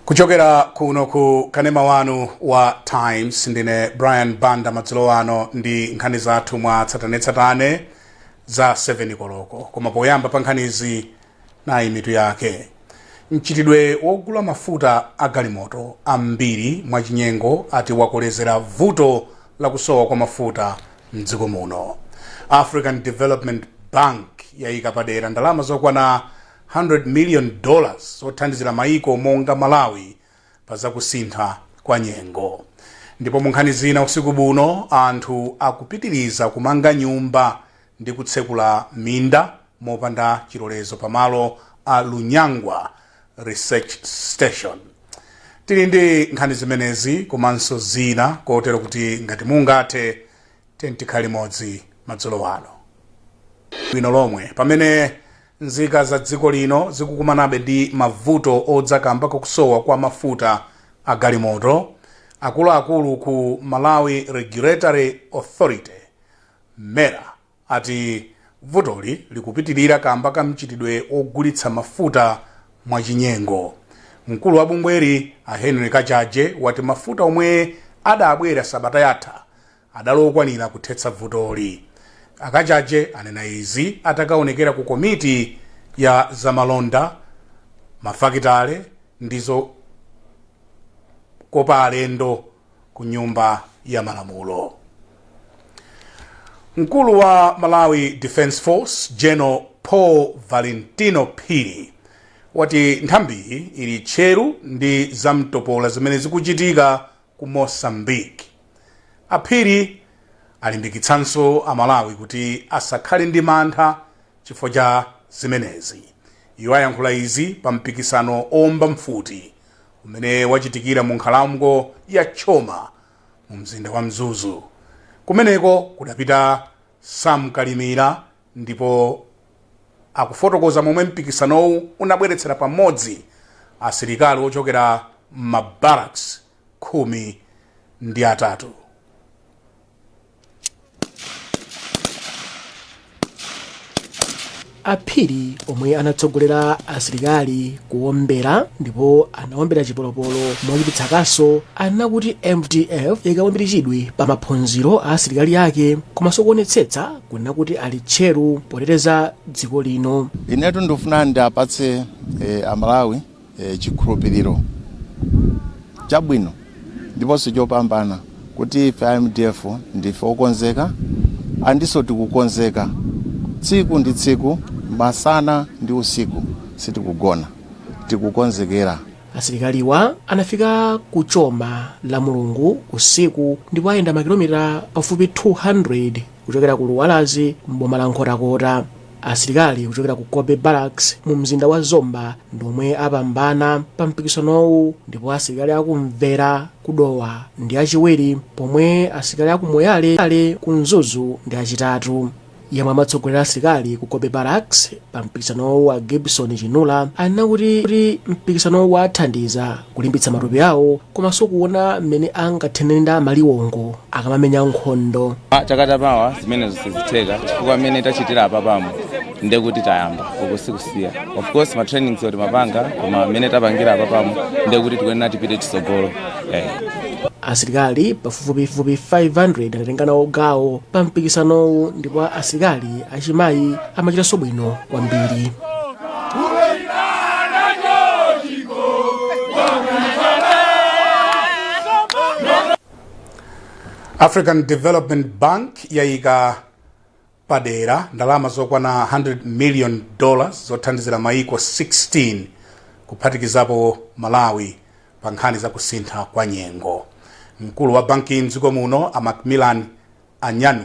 Kuchokera kuno ku kanema wanu wa Times ndine Brian Banda Madzulo ano ndi nkhani zathu mwa tsatane za 7 koloko. Koma poyamba pa nkhanizi nayi mitu yake. Mchitidwe wogula mafuta a galimoto ambiri mwachinyengo ati wakolezera vuto la kusowa kwa mafuta mdziko muno. African Development Bank yayika padera ndalama zokwana $100 million zothandizira maiko monga Malawi pa zakusintha kwa nyengo. Ndipo mu nkhani zina usiku buno anthu akupitiriza kumanga nyumba ndi kutsekula minda mopanda chilolezo pamalo a Lunyangwa Research Station. Tili ndi nkhani zimenezi komanso zina kotero kuti ngati mungathe tikhale limodzi madzulo ano. Bwino lomwe pamene nzika za dziko lino zikukumanabe ndi mavuto odzakamba kusowa kwa mafuta a galimoto, akuluakulu ku Malawi Regulatory Authority MERA ati vutoli likupitirira kamba ka mchitidwe ogulitsa mafuta mwachinyengo. Mkulu wa bungweri a Henry Kachaje wati mafuta omwe adabwera sabata yatha adalokwanira kuthetsa vutoli. Akachaje anena izi atakaonekera ku komiti ya zamalonda mafakitale ndizo kopa alendo ku nyumba ya malamulo. Mkulu wa Malawi Defense Force General Paul Valentino Phiri wati nthambi ili tcheru ndi zamtopola zimene zikuchitika ku Mozambique. Aphiri alimbikitsanso Amalawi kuti asakhale ndi mantha chifukwa cha zimenezi. Iwo ayankhula izi pa mpikisano omba mfuti umene wachitikira mu nkhalango ya Choma mu mzinda wa Mzuzu. Kumeneko kudapita Sam Kalimira ndipo akufotokoza momwe mpikisanowu unabweretsera pamodzi asilikali ochokera mabarracks 13. Aphiri omwe anatsogolera asilikali kuombera ndipo anaombera chipolopolo mochititsa kaso anakuti MDF ikawombereredwe pa maphunziro a asilikali ake komanso kuonetsetsa kunena kuti ali tcheru poteteza dziko lino. Inetu ndifuna ndiapatse Amalawi chikhulupiriro chabwino ndiponso chopambana kuti ife MDF ndife okonzeka andiso tikukonzeka tsiku ndi tsiku, masana ndi usiku sitikugona, tikukonzekera. Asilikaliwa anafika ku Choma la Mulungu usiku ndipo ayenda makilomita pafupi 200 kuchokera ku Luwalazi mboma la Nkhotakota. Asilikali kuchokera ku Kobe Barracks mu mzinda wa Zomba ndomwe apambana pa mpikisanowu, ndipo asilikali akumvera kudowa ndi achiwiri pomwe asilikali akumoyale ku Mzuzu ndi achitatu. Yemwe amatsogolera asilikali ku Kobe Barracks pa mpikisanowu wa Gibson Chinula anakuti mpikisanowu wathandiza kulimbitsa matupi awo komanso kuona mmene angathenenda maliwongo akamamenya nkhondo. Chakatamawa zimenezo sizitheka chifukwa mmene tachitira apapamo ndiye kuti tayamba ukusikusiya. Of course ma trainings oti mapanga koma mmene tapangira apapamo ndiye kuti tikuyenera tipite chitsogolo. Asilikali pafupifupi 500 anatenga nawo gawo pa mpikisanowu ndipo asilikali achimayi amachitanso bwino kwambiri. African Development Bank yayika padera ndalama zokwana $100 million zothandizira maiko 16 kuphatikizapo Malawi pa nkhani za kusintha kwa nyengo. Mkulu wa banki mdziko muno a Macmillan Anyanu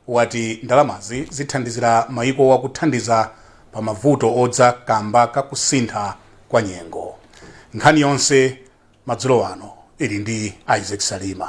wati ndalamazi zithandizira maiko wakuthandiza pa mavuto odza kamba kakusintha kwa nyengo. Nkhani yonse madzulo ano ili ndi Isaac Salima.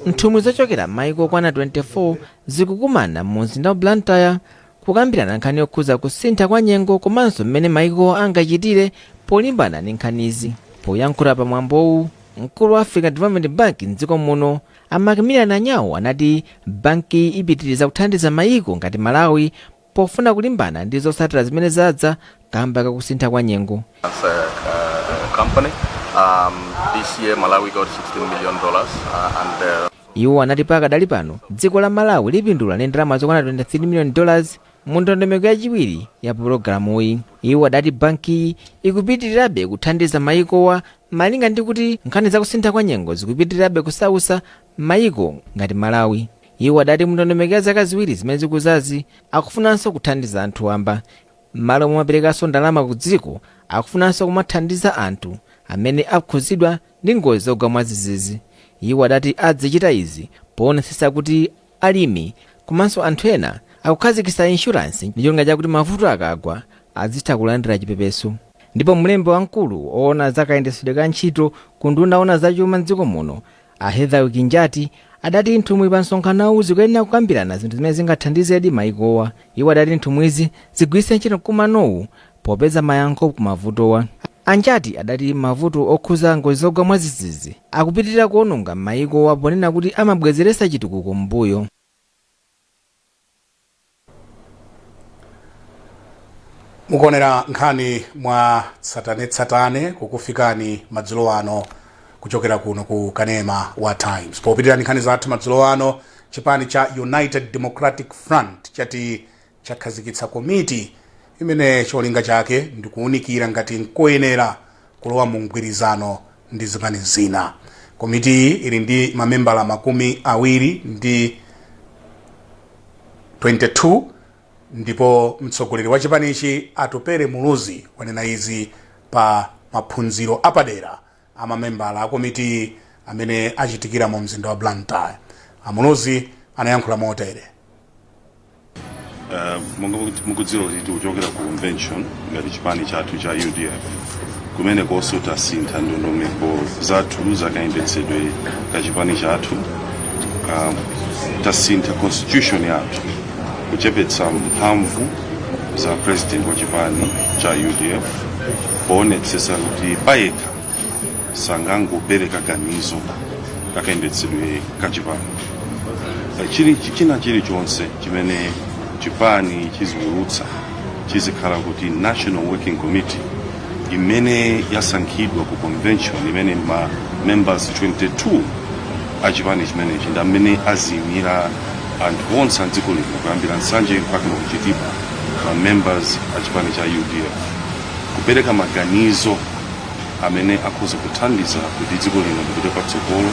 Nthumwi zochokera maiko kwana 24 zikukumana mu mzinda wa Blantyre kukambirana nkhani yokhuza kusintha kwa nyengo komanso mmene maiko angachitire polimbana ndi nkhanizi. Poyankhula pa mwambowu, mkulu wa African Development Bank mdziko muno a Macmillan Anyawo anati banki ipitiriza kuthandiza maiko ngati Malawi pofuna kulimbana ndi zotsatira zimene zadza kamba kakusintha kwa nyengo. As a company, this year Malawi got $16 million and iwo anati pakadali pano dziko la Malawi lipindula ndi ndalama zokwana $23 million mu ndondomeko yachiwiri ya pulogalamuyi. Iwo adati banki ikupitirirabe kuthandiza mayikowa malinga ndi kuti nkhani zakusintha kwa nyengo zikupitirirabe kusausa mayiko ngati Malawi. Iwo adati mu ndondomeko ya zaka ziwiri zimene zikuzazi akufunanso kuthandiza anthu wamba. Malo momaperekanso ndalama ku dziko akufunanso kumathandiza anthu amene akukhuzidwa ndi ngozi zogwa mwadzidzidzi. Iwo adati adzichita izi poonetsetsa kuti alimi komanso anthu ena akukhazikitsa insurance ndi cholinga chakuti mavuto akagwa azitha kulandira chipepeso. Ndipo mlembi wamkulu oona zakayendetsedwe ka ntchito ku nduna yoona zachuma m'dziko muno Heather Kinjati adati nthumwi pa msonkhanowu zikuyenera kukambirana zinthu zimene zingathandizedi mayikowa. Iwo adati nthumwizi zigwiritse ntchito mkumanowu popeza mayankho ku mavutowa. Anjati adati mavuto okhuza ngozi zogwa mwadzidzidzi akupitirira kuononga mayikowa ponena kuti amabwezeretsa chitukuko m'mbuyo. Mukuonera nkhani mwa tsatanetsatane kukufikani madzulo ano kuchokera kuno ku kanema wa Times. Popitirira nkhani zathu madzulo ano, chipani cha United Democratic Front chati chakhazikitsa komiti imene cholinga chake ndikuunikira ngati nkoyenera kulowa mu mgwirizano ndi zipani zina. Komiti ili ndi mamembala 22 ndipo mtsogoleri wa chipanichi Atupere Muluzi wanena izi pa maphunziro apadera amamembala a komiti amene achitikira mu mzinda wa Blantyre. Amuluzi anayankhula motere. Mukudziwa kuti tikuchokera ku convention ngati chipani chathu cha UDF kumene konso tasintha ndondomeko zathu zakayendetsedwe ka chipani chathu, tasintha constitution yathu kuchepetsa mphamvu za president wa chipani cha UDF poonetsetsa kuti payekha sangangopereka ganizo kakayendetsedwe ka chipani. China chilichonse chimene chipani chiziwulutsa chizikhala kuti National Working Committee imene yasankhidwa ku convention imene ma members 22 a chipani chimenechi ndi amene aziyimira anthu onse a dziko lino kuyambira nsanje mpaka kuchitipa ma members a chipani cha UDF kupereka maganizo amene akhoza kuthandiza kuti dziko lino lipite patsogolo.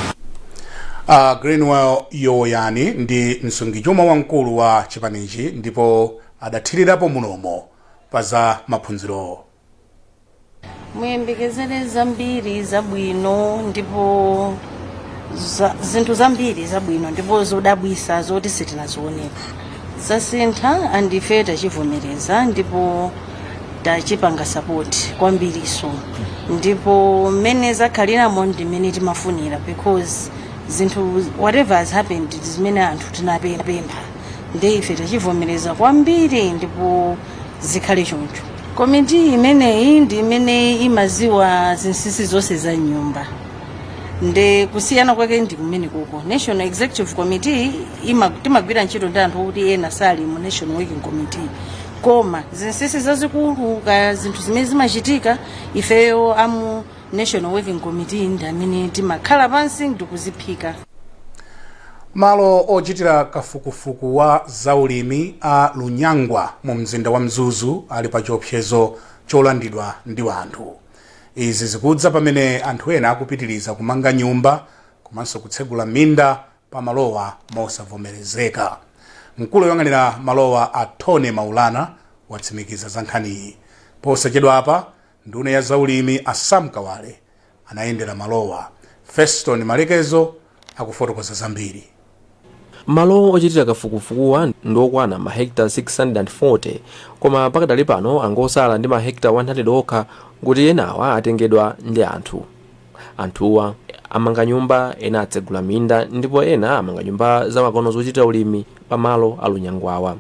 Greenwell Yoyani ndi msungichuma wamkulu wa chipanichi ndipo adathirirapo mulomo pa za maphunziro. Muyembekezere zambiri zabwino ndipo zinthu zambiri zabwino ndipo zodabwisa zoti sitinazioneka. Zasintha andife tachivomereza ndipo tachipanga support kwambiriso. Ndipo mmene zakhaliramo ndi mmene timafunira because zinthu whatever has happened zimene anthu tinapempha ndi ife tachivomereza kwambiri ndipo zikhale choncho. Komiti imeneyi ndi imene imaziwa zinsinsi zonse za nyumba. Nde kusiyana kwake ndi kumene kuko National Executive Committee timagwira ntchito ndi anthu kuti ena sali mu National Working Committee. Koma zinsinsi zazikulu ka zinthu zimene zimachitika ifeyo amu National Working Committee ndi amene timakhala pansi ndikuziphika. Malo ochitira kafukufuku wa zaulimi a Lunyangwa mu mzinda wa Mzuzu ali pa chiopsezo cholandidwa ndi wanthu. Izi zikudza pamene anthu ena akupitiriza kumanga nyumba komanso kutsegula minda pa malowa mosavomerezeka. Mkulu yoyang'anira malowa Atone Maulana watsimikiza za nkhaniyi. Posachedwa apa nduna ya zaulimi Sam Kawale anayendera malowa. Feston Malekezo akufotokoza zambiri. Malo ochitira kafukufukuwa ndokwana mahekta 640 koma pakadali pano angosala ndi mahekta 100 okha kuti enawa atengedwa ndi anthuwa amanga nyumba, ena atsegula minda ndipo ena amanga nyumba zamakono zochita ulimi pa malo a Lunyangwawa.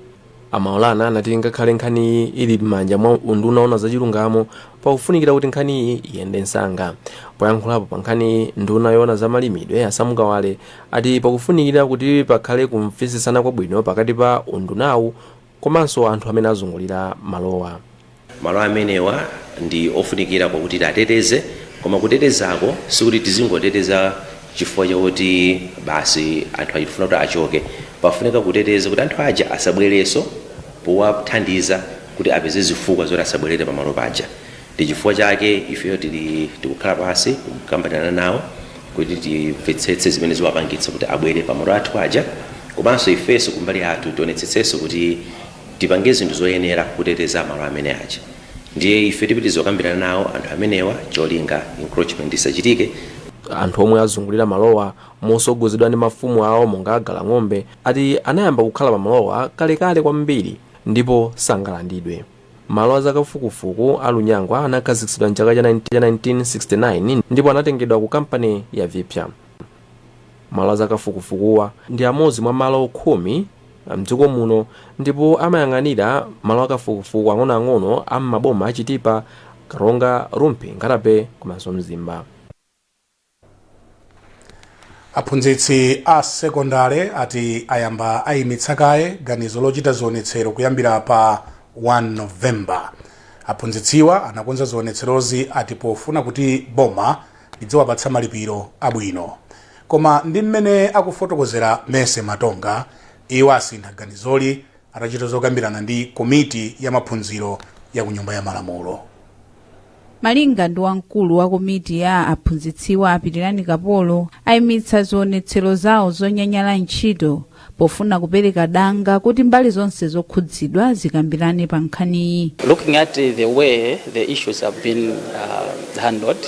Amaulana anati ngakhale nkhani ili m'manja mwa unduna ona zachilungamo pakufunikira kuti nkhani iyende msanga. Poyankhulapo pa nkhani nduna yoona za malimidwe ya Sam Kawale ati pakufunikira kuti pakhale kumvisisana kwabwino pakati pa undunawu komanso anthu amene azungulira malowa. Malo amenewa ndi ofunikira kwakuti ateteze, koma kutetezako sikuti tizingoteteza chifukwa chakuti basi anthu achifuna kuti achoke. Pafunika kuteteza kuti anthu aja asabwereso, powathandiza kuti apeze zifukwa zoti asabwerere pamalo paja. Ndi chifukwa chake ifeyo tikukhala pasi kukambirana nawo kuti timvetsetse zimene ziwapangitsa kuti abwere pamalo athu aja, komanso ifenso kumbali athu tionetsetsenso kuti tipange zinthu zoyenera kuteteza malo amene aja. Ndiye ife tipitiriza kukambirana nawo anthu amenewa cholinga encroachment isachitike. Anthu omwe azungulira malowa mosogozedwa ndi mafumu awo monga agala ng'ombe ati anayamba kukhala pamalowa kalekale kwambiri ndipo sangalandidwe. Malo azakafukufuku alunyangwa anakhazikitsidwa mchaka cha 1969 ndipo anatengedwa ku kampani ya Vipya. Malo azakafukufukuwa ndi amodzi mwa malo 10 mdziko muno ndipo amayang'anira malo akafukufuku ang'onoang'ono a maboma achitipa, Karonga, Rumpi, Ngarabe komanso Mzimba. Aphunzitsi a sekondare ati ayamba ayimitsa kaye ganizo lochita zionetsero kuyambira pa 1 Novemba. Aphunzitsiwa anakonza zionetserozi ati pofuna kuti boma lidziwapatsa malipiro abwino. Koma ndi mmene akufotokozera Mese Matonga, iwo asintha ganizoli atachita zokambirana ndi komiti ya maphunziro ya ku Nyumba ya Malamulo. Malinga ndi wamkulu wa komiti ya aphunzitsiwa Apitirani Kapolo ayimitsa zionetsero zawo zonyanyala ntchito pofuna kupereka danga kuti mbali zonse zokhudzidwa zikambirane pa nkhaniyi. Looking at the way the issues have been handled,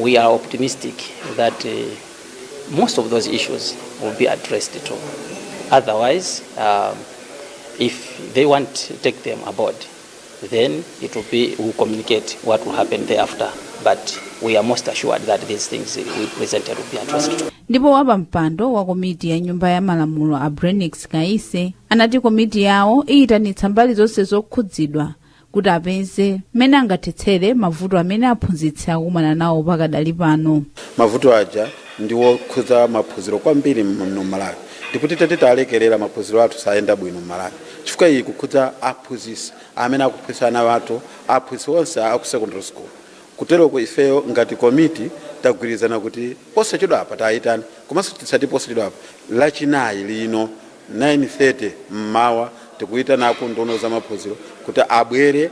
we are optimistic that most of those issues will be addressed too. Otherwise, if they want to take them aboard, then it will be, we'll communicate what will happen thereafter. But we are most assured that these things we presented will be addressed. Ndipo wapampando wa komiti ya Nyumba ya Malamulo Abrenix Kaise anati komiti yawo iyitanitsa mbali zonse zokhudzidwa kuti apeze mmene angathetsere mavuto amene aphunzitsi akumana nawo pakadali pano. Mavuto aja ndiwo khudza maphunziro kwambiri mu Malawi. Ndipo talekerera maphunziro athu sayenda bwino mu Malawi. Chifukwa iyi kukhudza aphunzitsi amene akuphunzitsana watu aphunzitsi onse aku secondary school. Kuteroko ifeyo ngati komiti tagwirizana kuti posachedwa apa tayitani komanso tisati posachedwa apa lachinayi lino 9:30 mmawa tikuyitana ku ndono za maphunziro kuti abwere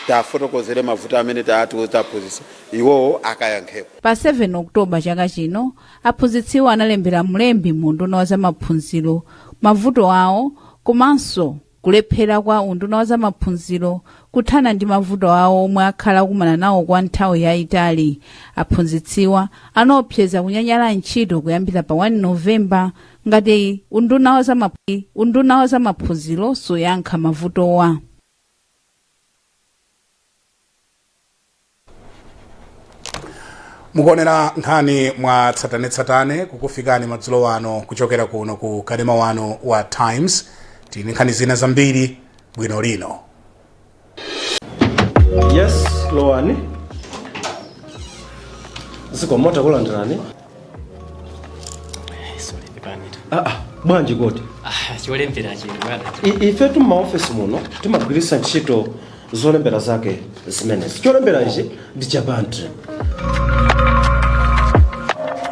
tafotokozere mavuto amene taphunzitsa iwowo akayankhepo. Pa 7 Oktoba chaka chino aphunzitsiwo analembera mlembi mu nduna za maphunziro mavuto awo komanso kulephera kwa unduna za maphunziro kuthana ndi mavuto awo omwe akhala kumana nawo kwa nthawi yayitali. Aphunzitsiwa anaopseza kunyanyala ntchito kuyambira pa 1 Novemba ngati unduna za maphunziro soyankha mavutowa. Mukuonera nkhani mwa tsatanetsatane kukufikani madzulo ano kuchokera kuno ku kanema wano wa Times. Tini nkhani zina zambiri bwino lino. Yes, Loani. Ziko mota kulandirani? Sorry, Panita. Bwanji goti. Cholembera chino bwana. Ife tu maoffice muno timagwirisa ntchito zolembera zake zimenezi. Cholembera ichi ndi cha bundle.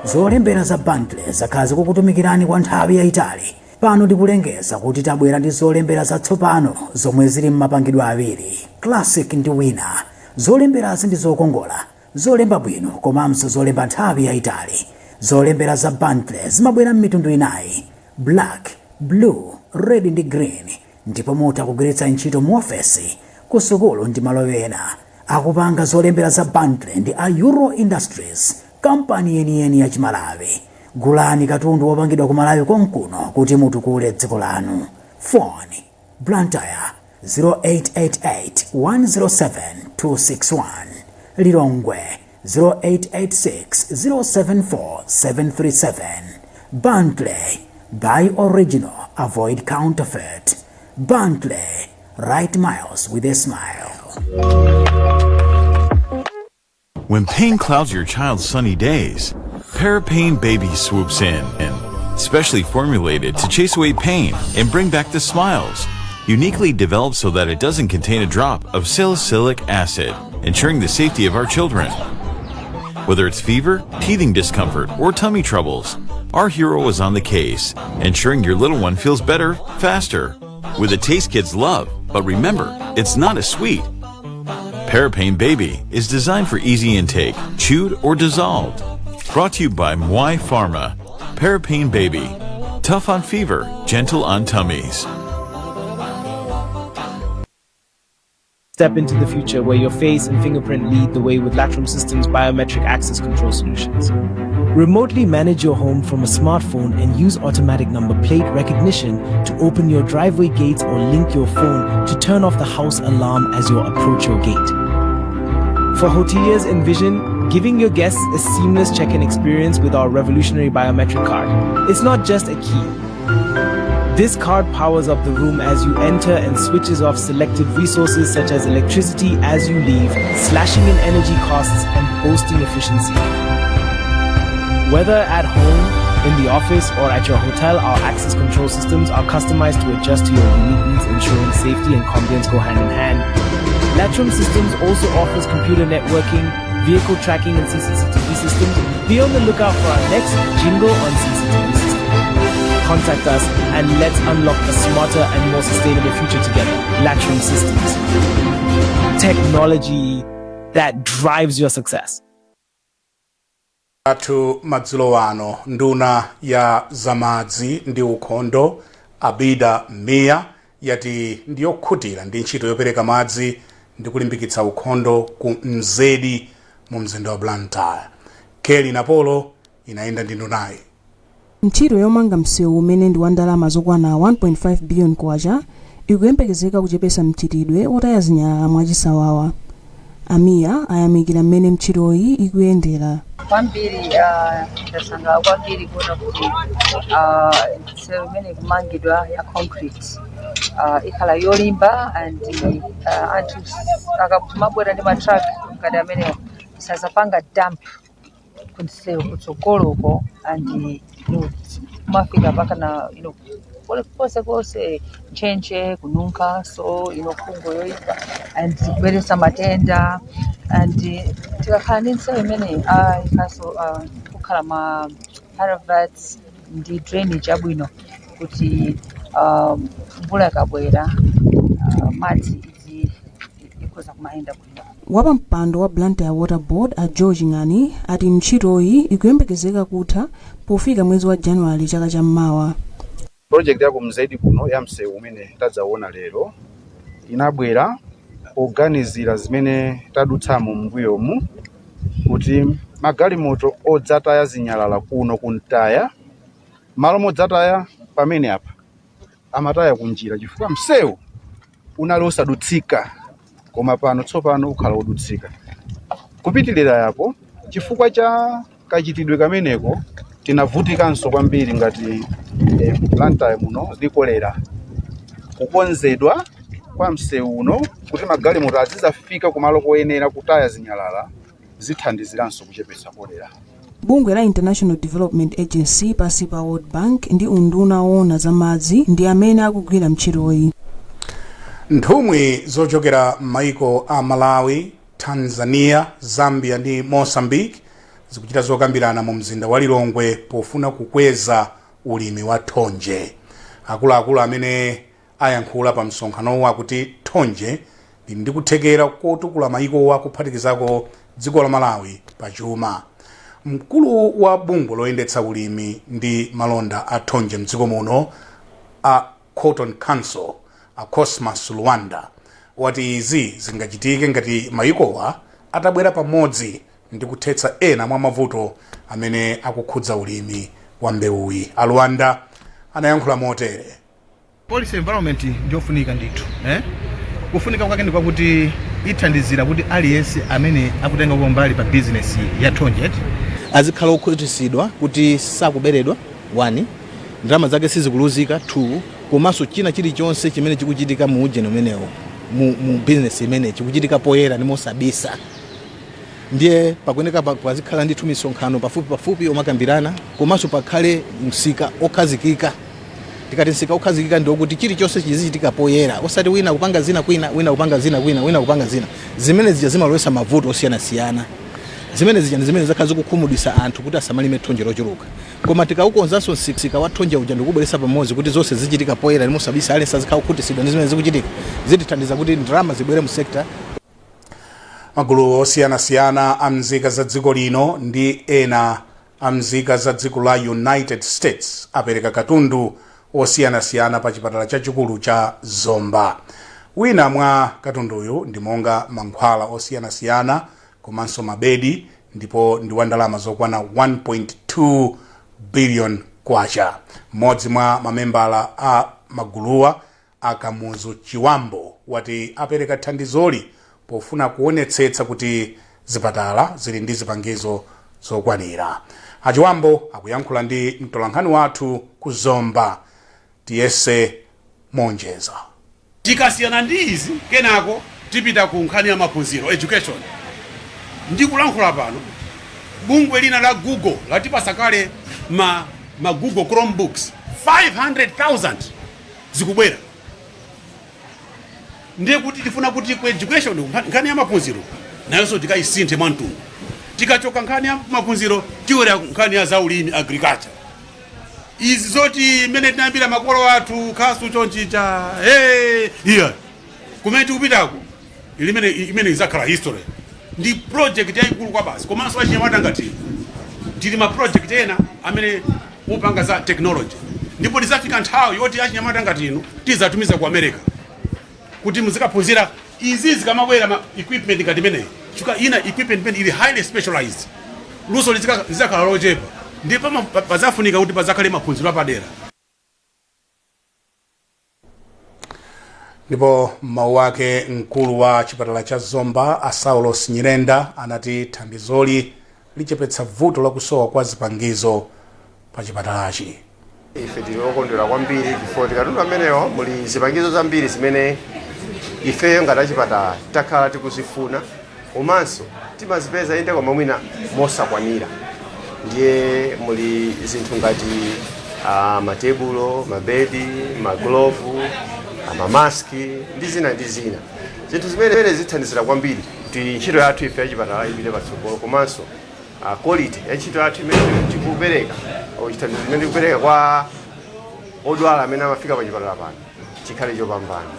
Zolembera za bundle zakazi kukutumikirani kwa nthawi yayitali. Pano ndikulengeza kuti tabwera ndi zolembera zatsopano zomwe zili mmapangidwe awiri, classic ndi winner. Zolemberazi ndi zokongola, zolemba bwino komanso zolemba nthawi yayitali. Zolembera za bundle zimabwera m'mitundu inayi, black, blue, red ndi green, ndipo mutha kugwiritsa ntchito mu ofesi, ku sukulu ndi malo ena. Akupanga zolembera za bundle ndi a Euro Industries, kampani yeniyeni ya Chimalawi. Gulani katundu wopangidwa ku Malawi konkuno kuti mutukule dziko lanu. Phone Blantyre 0888 107 261, Lilongwe 0886 074 737. Bundle, buy original, avoid counterfeit. Bundle, write miles with a smile. When pain clouds your child's sunny days, Parapain Baby swoops in, specially formulated to chase away pain and bring back the smiles. uniquely developed so that it doesn't contain a drop of salicylic acid, ensuring the safety of our children. Whether it's fever, teething discomfort, or tummy troubles, our hero is on the case, ensuring your little one feels better, faster, with a taste kids love. But remember, it's not a sweet. Parapain Baby is designed for easy intake, chewed or dissolved. Brought to you by Mwai Pharma. Parapain Baby. Tough on fever, gentle on tummies. Step into the future where your face and fingerprint lead the way with Latrum Systems biometric access control solutions. Remotely manage your home from a smartphone and use automatic number plate recognition to open your driveway gates or link your phone to turn off the house alarm as you approach your gate. For hoteliers, envision giving your guests a seamless check-in experience with our revolutionary biometric card. It's not just a key. This card powers up the room as you enter and switches off selected resources such as electricity as you leave, slashing in energy costs and boosting efficiency. Whether at home, in the office, or at your hotel, our access control systems are customized to adjust to your unique needs, ensuring safety and convenience go hand in hand. Latrum Systems also offers computer networking, vehicle tracking, and CCTV systems. Be on the lookout for our next jingle on CCTV systems. Contact us and let's unlock a smarter and more sustainable future together. Latrum Systems. Technology that drives your success. Athu Madzulo wano nduna ya zamadzi ndi ukhondo Abida Mia yati ndiyokhutira ndi ntchito yopereka madzi ndi kulimbikitsa ukhondo ku Mzedi mu mzinda wa Blantyre. Kelly Napolo inaenda ndi ndunayi. Ntchito yomanga msewu umene ndi wa ndalama zokwana 1.5 billion kwacha ikuyembekezeka kuchepesa mchitidwe otaya zinyalala mwachisawawa. Amia ayamikira mmene ntchitoyi ikuyendera. Kwambiri ndasangalala kwambiri kuona kuti msewu imene kumangidwa ya concrete ikhala yolimba and anthu akamabwera ndi matraki ngati amenewo sazapanga dump kunsewu kutsogoloko and mafika paka na kose nchenche kununka so fungo yoipa and kubweretsa matenda and tikakhala ndi nsewu imene ikaso kukhala ma paravats ndi drainage yabwino kuti mvula ikabwera madzi ikoza kumayenda bwino. Wapa mpando wa Blantyre Water Board a George Nkhani ati ntchitoyi ikuyembekezeka kutha pofika mwezi wa January chaka chammawa. Project ya kumzedi kuno ya msewu umene tadzaona lero inabwera organizira zimene tadutsamo mbuyomu kuti magalimoto odzataya zinyalala kuno kuntaya malo modzataya pamene apa amataya kunjira chifukwa msewu unali osadutsika koma pano tsopano ukhala odutsika. Kupitilira yapo chifukwa cha kachitidwe kameneko tinavutikanso kwambiri ngati Blantyre muno likolera kukonzedwa kwa msewu uno kuti magalimoto azizafika kumalo koyenera kutaya zinyalala zithandiziranso kuchepetsa kolera. Bungwe la International Development Agency pasi pa World Bank ndi unduna woona za madzi ndi amene akugwira ntchitoyi. Nthumwi zochokera m'maiko a Malawi, Tanzania, Zambia ndi Mozambique zikuchita zokambirana mu mzinda wa Lilongwe pofuna kukweza ulimi wa thonje. Akuluakulu amene ayankhula pa msonkhanowo akuti thonje ndi kuthekera kotukula maiko akuphatikizako dziko la Malawi pa chuma. Mkulu wa bungwe loyendetsa ulimi ndi malonda a thonje mdziko muno a Cotton Council a Cosmas Luanda wati izi zingachitike ngati maikowa atabwera pamodzi ndi kuthetsa ena mwa mavuto amene akukhudza ulimi wa mbewuyi. Luanda anayankhula motere. Policy environment ndiofunika ndithu kufunika kwake ndi kwakuti ithandizira kuti aliyense amene akutenga mbali pa business ya thonje azikhala okhutisidwa kuti sakuberedwa 1 ndalama zake sizikuluzika 2 komanso china chilichonse chimene chikuchitika mu ujeni umenewo mu business imene chikuchitika poyera ndi mosabisa. Ndiye pakuoneka pazikhala ndithu misonkhano pafupi omakambirana komanso pakhale msika okhazikika tikati msika ukhazikika ndi kuti chilichonse chizichitika poyera osati wina kupanga zina kwina wina kupanga zina kwina wina kupanga zina zimene zija zimalowesa mavuto osiyanasiyana zimene zija zimene zakhazi kukhumudwisa anthu kuti asamalime thonje lochuluka koma tikaukonzanso msika wa thonje uja ndikubweretsa pamodzi kuti zonse zichitika poyera limosabisa aliyense azikhala kukhutisidwa ndi zimene zikuchitika zitithandiza kuti ndalama zibwere mu sekta. Magulu osiyanasiyana a mzika za dziko lino ndi ena a mzika za dziko la United States apereka katundu osiyanasiyana pa chipatala chachikulu cha Zomba. Wina mwa katunduyu ndi monga mankhwala osiyanasiyana komanso mabedi ndipo ndi wa ndalama zokwana 1.2 billion kwacha. Mmodzi mwa mamembala a maguluwa Akamuzu Chiwambo wati apereka thandizoli pofuna kuonetsetsa kuti zipatala zili ndi zipangizo zokwanira. Achiwambo akuyankhula ndi mtolankhani wathu ku Zomba tiyese monjeza. Tikasiyana ndi izi kenako tipita ku nkhani ya maphunziro education. Ndikulankhula pano bungwe lina la Google latipasa kale ma Google Chromebooks 500,000 zikubwera. Ndiye kuti tifuna kuti ku education nkhani ya maphunziro nayonso tikayisinthe mwantundu. Tikachoka nkhani ya maphunziro tiwera nkhani ya zaulimi agriculture. Izi zoti mene tinambira makolo athu khasu chonchicha iya kumene tikupitako imene izakhala history ndi project yayikulu kwa basi komanso achinyamata ngati tili ma project ena amene upanga za technology ndipo tizafika nthawi yoti achinyamata ngati inu tizatumiza ku America kuti muzikaphunzira izi zikamabwera equipment ngati imeneyi chifukwa ina equipment ili highly specialized luso lizakhala lochepa ndipo pazafunika kuti pazakhale maphunziro apadera. Ndipo mawu wake mkulu wa chipatala cha Zomba Asaulo Nyirenda anati thandizoli lichepetsa vuto la kusowa kwa zipangizo pa chipatalachi. Ife tilokondwera kwambiri chifukwa katundu amenewo muli zipangizo zambiri zimene ifeyo ngati chipatala takhala tikuzifuna komanso timazipeza inde koma mwina mosakwanira. Ndiye muli zinthu ngati matebulo, mabedi, maglovu, mamaski ndi zina. Zinthu zimene zithandizira kwambiri kuti ntchito yathu ife ya chipatala ipite patsogolo komanso quality ya ntchito yathu imene tikupereka chithandizo imene tikupereka kwa odwala amene amafika pa chipatala pano chikhale chopambana.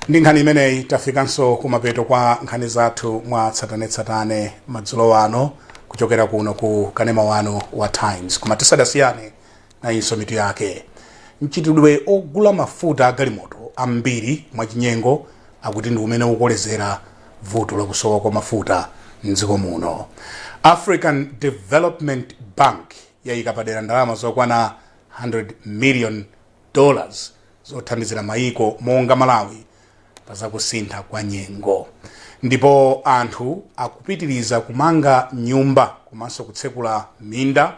Ndi nkhani imeneyi tafikanso kumapeto kwa nkhani zathu mwa tsatanetsatane madzulo ano kuchokera kuno ku kanema wanu wa Times. Koma tisadasiyane na inso mitu yake. Mchitidwe ogula mafuta agalimoto ambiri mwachinyengo akuti ndi umene ukolezera vuto la kusowa kwa mafuta mdziko muno. African Development Bank yayika padera ndalama zokwana $100 million zothandizira maiko monga Malawi pazakusintha kwa nyengo. Ndipo anthu akupitiriza kumanga nyumba komanso kutsekula minda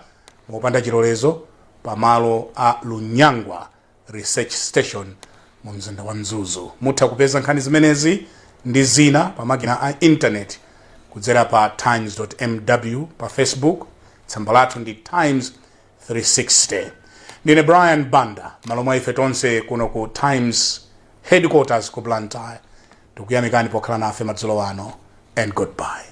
mopanda chilolezo pamalo a Lunyangwa Research Station mu mzinda wa Mzuzu. Mutha kupeza nkhani zimenezi ndi zina pa makina a internet kudzera pa times.mw pa Facebook, tsamba lathu ndi Times 360. Ndine Brian Banda, malo mwa ife tonse kuno ku Times headquarters ku Blantyre. Tukuyamikani pokhala nafe madzulo ano, and goodbye.